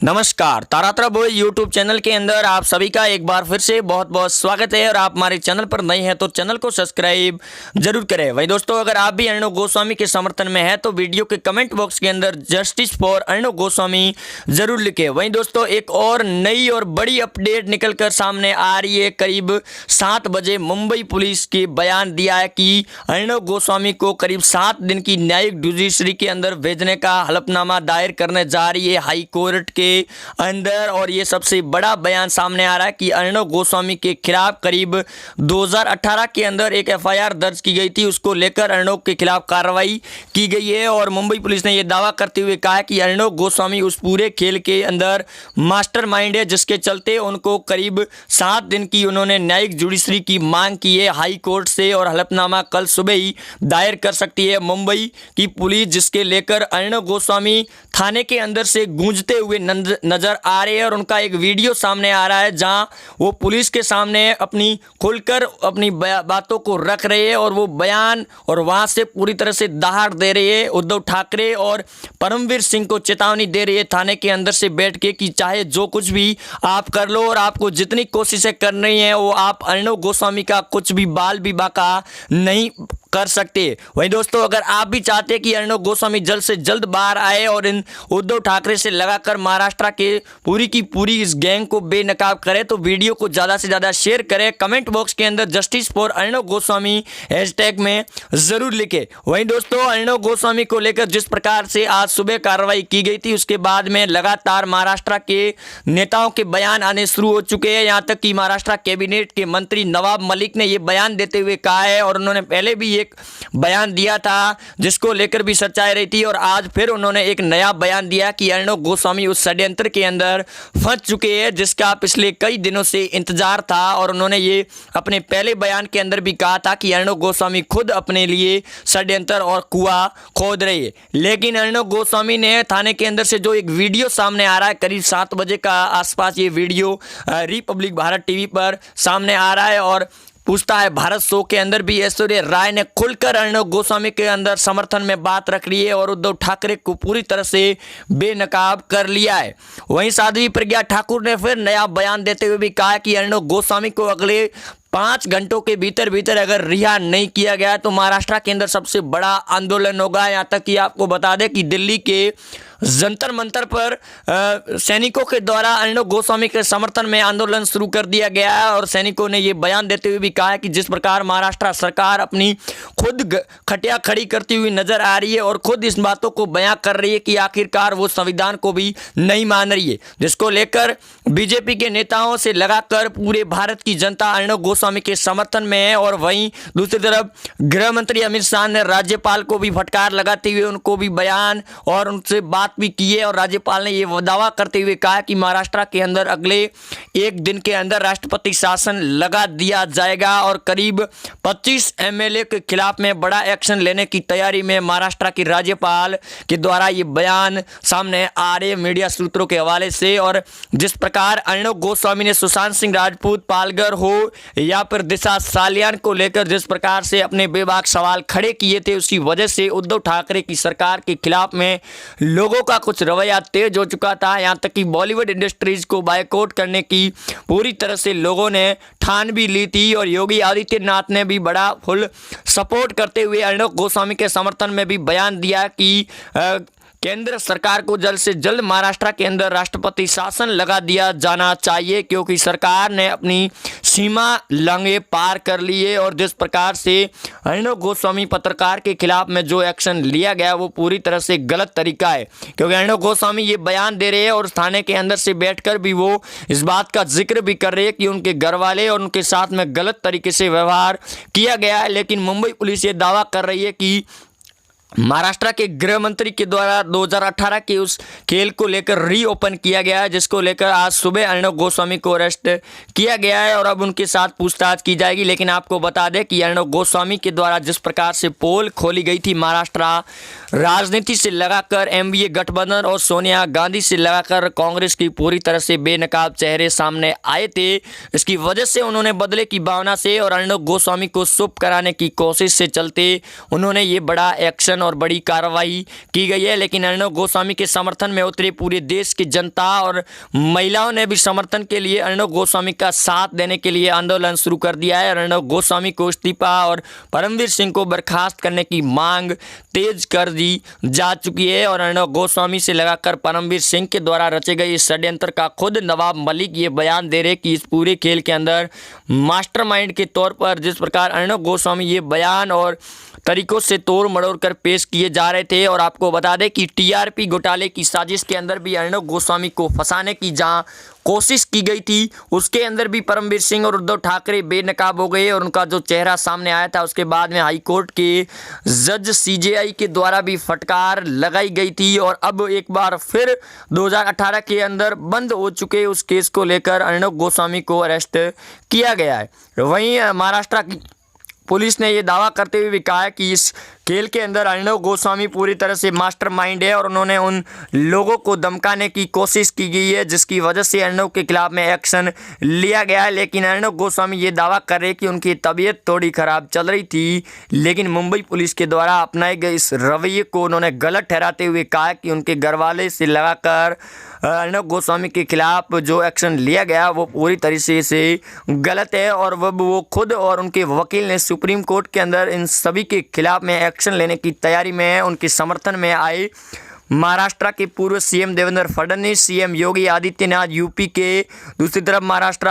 नमस्कार, Taratara boy YouTube channel के अंदर आप सभी का एक बार फिर से बहुत बहुत स्वागत है। और आप हमारे चैनल पर नए हैं तो चैनल को सब्सक्राइब जरूर करें। वहीं दोस्तों, अगर आप भी अर्णव गोस्वामी के समर्थन में है तो वीडियो के कमेंट बॉक्स के अंदर जस्टिस फॉर अर्णव गोस्वामी जरूर लिखें। वहीं दोस्तों, एक और नई और बड़ी अपडेट निकल कर सामने आ रही है। करीब 7 बजे मुंबई पुलिस के बयान दिया है कि अर्णव गोस्वामी को करीब 7 दिन की न्यायिक जुडिशरी के अंदर भेजने का हलफनामा दायर करने जा रही है हाई कोर्ट के अंदर। और ये सबसे बड़ा बयान सामने आ रहा है कि अर्णव गोस्वामी के खिलाफ करीब 2018 के अंदर एक एफआईआर दर्ज की गई थी, उसको लेकर अर्णव के खिलाफ कार्रवाई की गई है। और मुंबई पुलिस ने यह दावा करते हुए कहा है कि अर्णव गोस्वामी उस पूरे खेल के अंदर मास्टरमाइंड है, जिसके चलते उनको करीब 7 दिन की उन्होंने न्यायिक जुडिशरी की मांग की है हाई कोर्ट से। और हलफनामा कल सुबह ही दायर कर सकती है मुंबई की पुलिस, जिसके लेकर अर्णव गोस्वामी थाने के अंदर से गूंजते हुए नजर आ रहे हैं। और उनका एक वीडियो सामने आ रहा है जहां वो पुलिस के सामने अपनी खुलकर अपनी बातों को रख रहे हैं और वो बयान और वहां से पूरी तरह से दहाड़ दे रहे हैं उद्धव ठाकरे और परमवीर सिंह को चेतावनी दे रही है थाने के अंदर से बैठ के कि चाहे जो कुछ भी आप कर लो और आपको जितनी कोशिशें करनी है वो आप अर्णव गोस्वामी का कुछ भी बाल भी बाका नहीं कर सकते। वहीं दोस्तों, अगर आप भी चाहते हैं कि अर्णव गोस्वामी जल्द से जल्द बाहर आए और इन उद्धव ठाकरे से लगाकर महाराष्ट्र के पूरी की पूरी इस गैंग को बेनकाब करे तो वीडियो को ज़्यादा से ज़्यादा शेयर करें। कमेंट बॉक्स के अंदर justice for Arnab Goswami hashtag में ज़रूर लिखें। वहीं दोस्तों, अर्णव गोस्वामी को लेकर जिस प्रकार से आज सुबह कार्रवाई की गई थी, उसके बाद में लगातार महाराष्ट्र के नेताओं के बयान आने शुरू हो चुके हैं। यहाँ तक कि महाराष्ट्र कैबिनेट के मंत्री नवाब मलिक ने ये बयान देते हुए कहा है, और उन्होंने पहले भी एक बयान दिया था जिसको लेकर भी सच्चाई रही थी, और आज फिर उन्होंने एक नया बयान दिया कि अर्णव गोस्वामी उस षड्यंत्र के अंदर फंस चुके हैं जिसका पिछले कई दिनों से इंतजार था। और उन्होंने ये अपने पहले बयान के अंदर भी कहा था कि अर्णव गोस्वामी खुद अपने लिए षड्यंत्र और कुआं खोद रहे हैं। लेकिन अर्णव गोस्वामी ने थाने के अंदर से जो एक वीडियो सामने आ रहा है, करीब 7 बजे का आसपास ये वीडियो रिपब्लिक भारत टीवी पर सामने आ रहा है। और पूछता है भारत शो के अंदर भी ऐश्वर्या राय ने खुलकर अर्णव गोस्वामी के अंदर समर्थन में बात रख ली है और उद्धव ठाकरे को पूरी तरह से बेनकाब कर लिया है। वहीं साध्वी प्रज्ञा ठाकुर ने फिर नया बयान देते हुए भी कहा कि अर्णव गोस्वामी को अगले 5 घंटों के भीतर अगर रिहा नहीं किया गया तो महाराष्ट्र के अंदर सबसे बड़ा आंदोलन होगा। यहाँ तक कि आपको बता दें कि दिल्ली के जंतर मंतर पर सैनिकों के द्वारा अर्णव गोस्वामी के समर्थन में आंदोलन शुरू कर दिया गया है। और सैनिकों ने ये बयान देते हुए भी कहा है कि जिस प्रकार महाराष्ट्र सरकार अपनी खुद खटिया खड़ी करती हुई नजर आ रही है और खुद इस बातों को बयां कर रही है कि आखिरकार वो संविधान को भी नहीं मान रही है, जिसको लेकर बीजेपी के नेताओं से लगाकर पूरे भारत की जनता अर्णव गोस्वामी के समर्थन में है। और वहीं दूसरी तरफ गृह मंत्री अमित शाह ने राज्यपाल को भी फटकार लगाते हुए उनको भी बयान और उनसे बात भी की है। और राज्यपाल ने यह दावा करते हुए कहा कि महाराष्ट्र के अंदर अगले 1 दिन के अंदर राष्ट्रपति शासन लगा दिया जाएगा और करीब 25 एमएलए के खिलाफ में बड़ा एक्शन लेने की तैयारी में महाराष्ट्र के राज्यपाल के द्वारा ये बयान सामने आ रहे मीडिया सूत्रों के हवाले से। और जिस प्रकार अर्णव गोस्वामी ने सुशांत सिंह राजपूत पालघर हो या फिर दिशा सालियान को लेकर जिस प्रकार से अपने बेबाक सवाल खड़े किए थे, उसकी वजह से उद्धव ठाकरे की सरकार के खिलाफ में लोगों का कुछ रवैया तेज हो चुका था। यहाँ तक कि बॉलीवुड इंडस्ट्रीज को बायकॉट करने की पूरी तरह से लोगों ने ठान भी ली थी। और योगी आदित्यनाथ ने भी बड़ा फुल सपोर्ट करते हुए अर्णव गोस्वामी के समर्थन में भी बयान दिया कि केंद्र सरकार को जल्द से जल्द महाराष्ट्र के अंदर राष्ट्रपति शासन लगा दिया जाना चाहिए, क्योंकि सरकार ने अपनी सीमा लांघे पार कर ली है। और जिस प्रकार से अर्णव गोस्वामी पत्रकार के खिलाफ में जो एक्शन लिया गया वो पूरी तरह से गलत तरीका है, क्योंकि अर्णव गोस्वामी ये बयान दे रहे हैं और थाने के अंदर से बैठकर भी वो इस बात का जिक्र भी कर रहे हैं कि उनके घर वाले और उनके साथ में गलत तरीके से व्यवहार किया गया है। लेकिन मुंबई पुलिस ये दावा कर रही है कि महाराष्ट्र के गृह मंत्री के द्वारा 2018 के उस खेल को लेकर रीओपन किया गया है, जिसको लेकर आज सुबह अर्णव गोस्वामी को अरेस्ट किया गया है और अब उनके साथ पूछताछ की जाएगी। लेकिन आपको बता दें कि अर्णव गोस्वामी के द्वारा जिस प्रकार से पोल खोली गई थी महाराष्ट्र राजनीति से लगाकर एमवीए गठबंधन और सोनिया गांधी से लगाकर कांग्रेस की पूरी तरह से बेनकाब चेहरे सामने आए थे, इसकी वजह से उन्होंने बदले की भावना से और अर्णव गोस्वामी को चुप कराने की कोशिश से चलते उन्होंने ये बड़ा एक्शन और बड़ी कार्रवाई की गई है। लेकिन अर्णव गोस्वामी के समर्थन में उतरे पूरे देश की जनता और महिलाओं ने भी समर्थन के लिए अर्णव गोस्वामी का साथ देने के लिए आंदोलन शुरू कर दिया है। अर्णव गोस्वामी को इस्तीफा और परमवीर सिंह को बर्खास्त करने की मांग तेज कर दी जा चुकी है और अर्णव गोस्वामी से लगाकर परमवीर सिंह के द्वारा रचे गए इस षड्यंत्र का खुद नवाब मलिक ये बयान दे रहे कि इस पूरे खेल के अंदर मास्टरमाइंड के तौर पर जिस प्रकार अर्णव गोस्वामी ये बयान और तरीकों से तोड़ मरोड़ कर पेश किए जा रहे थे। और आपको बता दें कि टीआरपी घोटाले की साजिश के अंदर भी अर्णव गोस्वामी को फंसाने की जहां कोशिश की गई थी, उसके अंदर भी परमवीर सिंह और उद्धव ठाकरे बेनकाब हो गए और उनका जो चेहरा सामने आया था उसके बाद में हाईकोर्ट के जज सीजेआई के द्वारा भी फटकार लगाई गई थी। और अब एक बार फिर 2018 के अंदर बंद हो चुके उस केस को लेकर अर्णव गोस्वामी को अरेस्ट किया गया है। वहीं महाराष्ट्र की पुलिस ने यह दावा करते हुए भी कहा है कि इस खेल के अंदर अर्णव गोस्वामी पूरी तरह से मास्टरमाइंड है और उन्होंने उन लोगों को धमकाने की कोशिश की गई है जिसकी वजह से अर्णव के खिलाफ में एक्शन लिया गया है। लेकिन अर्णव गोस्वामी ये दावा कर रहे कि उनकी तबीयत थोड़ी खराब चल रही थी, लेकिन मुंबई पुलिस के द्वारा अपनाए गए इस रवैये को उन्होंने गलत ठहराते हुए कहा कि उनके घरवाले से लगाकर अर्णव गोस्वामी के खिलाफ जो एक्शन लिया गया वो पूरी तरीके से गलत है और वो खुद और उनके वकील ने सुप्रीम कोर्ट के अंदर इन सभी के खिलाफ में एक्शन लेने की तैयारी में है। उनके समर्थन में आए महाराष्ट्र के पूर्व CM Devendra Fadnavis, CM Yogi Adityanath UP के, दूसरी तरफ महाराष्ट्र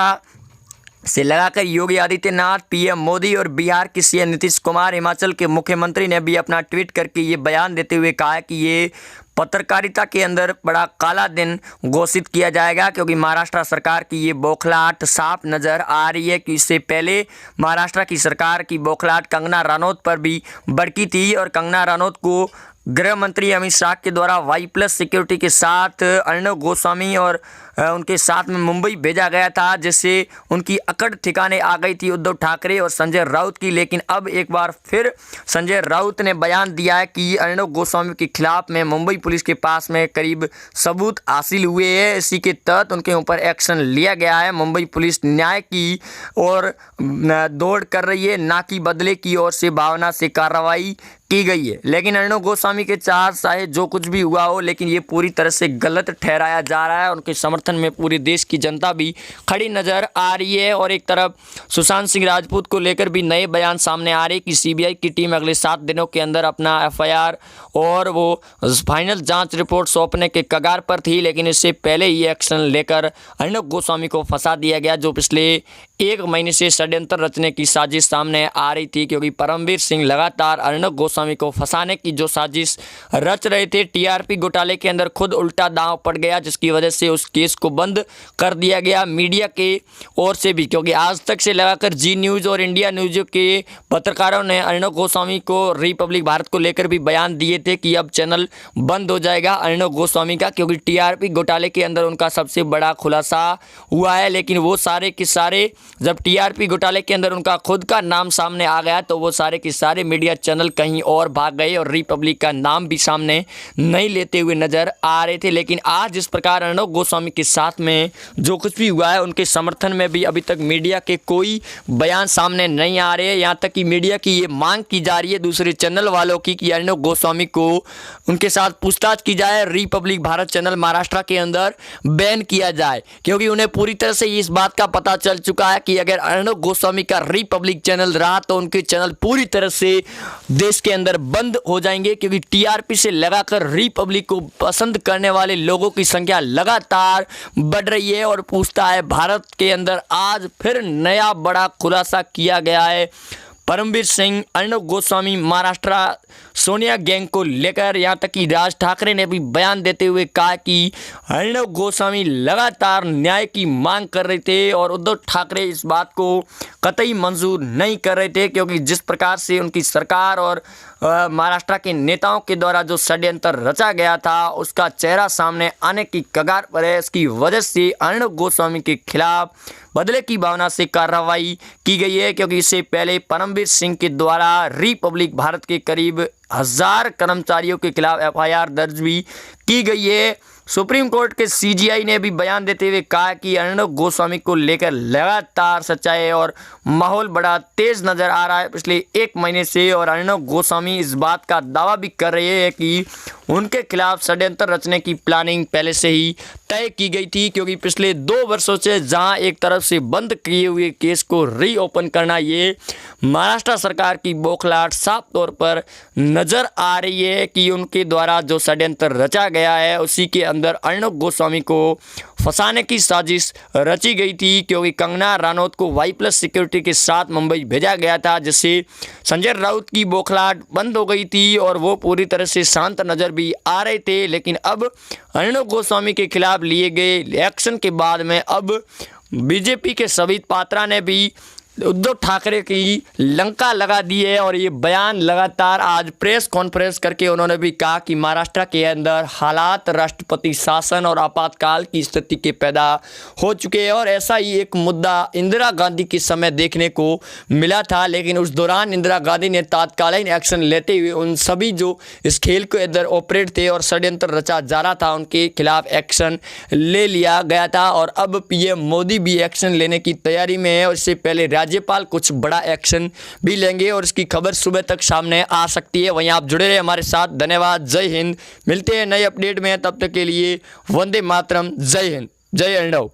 से लगाकर योगी आदित्यनाथ, पीएम मोदी और बिहार के सीएम नीतीश कुमार, हिमाचल के मुख्यमंत्री ने भी अपना ट्वीट करके ये बयान देते हुए कहा कि ये पत्रकारिता के अंदर बड़ा काला दिन घोषित किया जाएगा क्योंकि महाराष्ट्र सरकार की ये बौखलाहट साफ नज़र आ रही है कि इससे पहले महाराष्ट्र की सरकार की बौखलाहट कंगना रनौत पर भी भड़की थी और कंगना रनौत को गृह मंत्री अमित शाह के द्वारा Y+ सिक्योरिटी के साथ अर्णव गोस्वामी और उनके साथ में मुंबई भेजा गया था, जिससे उनकी अकड़ ठिकाने आ गई थी उद्धव ठाकरे और संजय राउत की। लेकिन अब एक बार फिर संजय राउत ने बयान दिया है कि अर्णव गोस्वामी के खिलाफ में मुंबई पुलिस के पास में करीब सबूत हासिल हुए हैं, इसी के तहत उनके ऊपर एक्शन लिया गया है। मुंबई पुलिस न्याय की ओर दौड़ कर रही है, ना कि बदले की ओर से भावना से कार्रवाई की गई है। लेकिन अर्णव गोस्वामी के चाहे जो कुछ भी हुआ हो, लेकिन ये पूरी तरह से गलत ठहराया जा रहा है। उनके समर्थन में पूरे देश की जनता भी खड़ी नजर आ रही है और एक तरफ सुशांत सिंह राजपूत को लेकर भी नए बयान सामने आ रहे कि सीबीआई की टीम अगले 7 दिनों के अंदर अपना एफआईआर और वो फाइनल जांच रिपोर्ट सौंपने के कगार पर थी। लेकिन इससे पहले ही एक्शन लेकर अर्णव गोस्वामी को फंसा दिया गया, जो पिछले 1 महीने से षड्यंत्र रचने की साजिश सामने आ रही थी, क्योंकि परमवीर सिंह लगातार अर्णव गोस्वामी को फंसाने की जो साजिश रच रहे थे। टीआरपी घोटाले के अंदर खुद उल्टा दांव पड़ गया, जिसकी वजह से उस केस को बंद कर दिया गया मीडिया के ओर से भी, क्योंकि आज तक से लगाकर जी न्यूज़ और इंडिया न्यूज़ के पत्रकारों ने अर्णव गोस्वामी को रिपब्लिक भारत को लेकर भी बयान दिए थे कि अब चैनल बंद हो जाएगा अर्णव गोस्वामी का, क्योंकि टीआरपी घोटाले के अंदर उनका सबसे बड़ा खुलासा हुआ है। लेकिन वो सारे के सारे जब टीआरपी घोटाले के अंदर उनका खुद का नाम सामने आ गया तो वो सारे के सारे मीडिया चैनल कहीं और भाग गए और रिपब्लिक का नाम भी सामने नहीं लेते हुए नजर आ रहे थे। लेकिन आज जिस प्रकार अर्णव गोस्वामी के साथ में जो कुछ भी हुआ है, उनके समर्थन में भी अभी तक मीडिया के कोई बयान सामने नहीं आ रहे हैं। यहाँ तक कि मीडिया की ये मांग की जा रही है दूसरे चैनल वालों की कि अर्णव गोस्वामी को उनके साथ पूछताछ की जाए, रिपब्लिक भारत चैनल महाराष्ट्र के अंदर बैन किया जाए, क्योंकि उन्हें पूरी तरह से इस बात का पता चल चुका है कि अगर अर्णव गोस्वामी का रिपब्लिक चैनल रहा तो उनके चैनल पूरी तरह से देश के अंदर बंद हो जाएंगे, क्योंकि टीआरपी से लगाकर रिपब्लिक को पसंद करने वाले लोगों की संख्या लगातार बढ़ रही है। और पूछता है भारत के अंदर आज फिर नया बड़ा खुलासा किया गया है। परमवीर सिंह, अर्णव गोस्वामी, महाराष्ट्र सोनिया गैंग को लेकर, यहाँ तक कि राज ठाकरे ने भी बयान देते हुए कहा कि अर्णव गोस्वामी लगातार न्याय की मांग कर रहे थे और उद्धव ठाकरे इस बात को कतई मंजूर नहीं कर रहे थे, क्योंकि जिस प्रकार से उनकी सरकार और महाराष्ट्र के नेताओं के द्वारा जो षड्यंत्र रचा गया था उसका चेहरा सामने आने की कगार पर है। इसकी वजह से अर्णव गोस्वामी के खिलाफ बदले की भावना से कार्रवाई की गई है, क्योंकि इससे पहले परमवीर सिंह के द्वारा रिपब्लिक भारत के करीब 1000 कर्मचारियों के खिलाफ एफआईआर दर्ज भी की गई है। सुप्रीम कोर्ट के सीजीआई ने भी बयान देते हुए कहा कि अर्णब गोस्वामी को लेकर लगातार सच्चाई और माहौल बड़ा तेज नजर आ रहा है पिछले 1 महीने से, और अर्णब गोस्वामी इस बात का दावा भी कर रहे हैं कि उनके खिलाफ षड्यंत्र रचने की प्लानिंग पहले से ही तय की गई थी, क्योंकि पिछले 2 वर्षों से जहां एक तरफ से बंद किए हुए केस को रीओपन करना, ये महाराष्ट्र सरकार की बौखलाहट साफ तौर पर नजर आ रही है कि उनके द्वारा जो षड्यंत्र रचा गया है उसी के अंदर अर्णब गोस्वामी को फंसाने की साजिश रची गई थी, क्योंकि कंगना रनौत को Y+ सिक्योरिटी के साथ मुंबई भेजा गया था, जिससे संजय राउत की बौखलाहट बंद हो गई थी और वो पूरी तरह से शांत नज़र भी आ रहे थे। लेकिन अब अर्णब गोस्वामी के खिलाफ लिए गए एक्शन के बाद में अब बीजेपी के संबित पात्रा ने भी उद्धव ठाकरे की लंका लगा दी है, और ये बयान लगातार आज प्रेस कॉन्फ्रेंस करके उन्होंने भी कहा कि महाराष्ट्र के अंदर हालात राष्ट्रपति शासन और आपातकाल की स्थिति के पैदा हो चुके हैं। और ऐसा ही एक मुद्दा इंदिरा गांधी के समय देखने को मिला था, लेकिन उस दौरान इंदिरा गांधी ने तात्कालीन एक्शन लेते हुए उन सभी जो इस खेल के अंदर ऑपरेट थे और षड्यंत्र रचा जा रहा था उनके खिलाफ एक्शन ले लिया गया था। और अब पीएम मोदी भी एक्शन लेने की तैयारी में है, और इससे पहले राज्यपाल कुछ बड़ा एक्शन भी लेंगे, और इसकी खबर सुबह तक सामने आ सकती है। वहीं आप जुड़े रहे हमारे साथ। धन्यवाद। जय हिंद। मिलते हैं नए अपडेट में, तब तक के लिए वंदे मातरम। जय हिंद। जय अर्णव।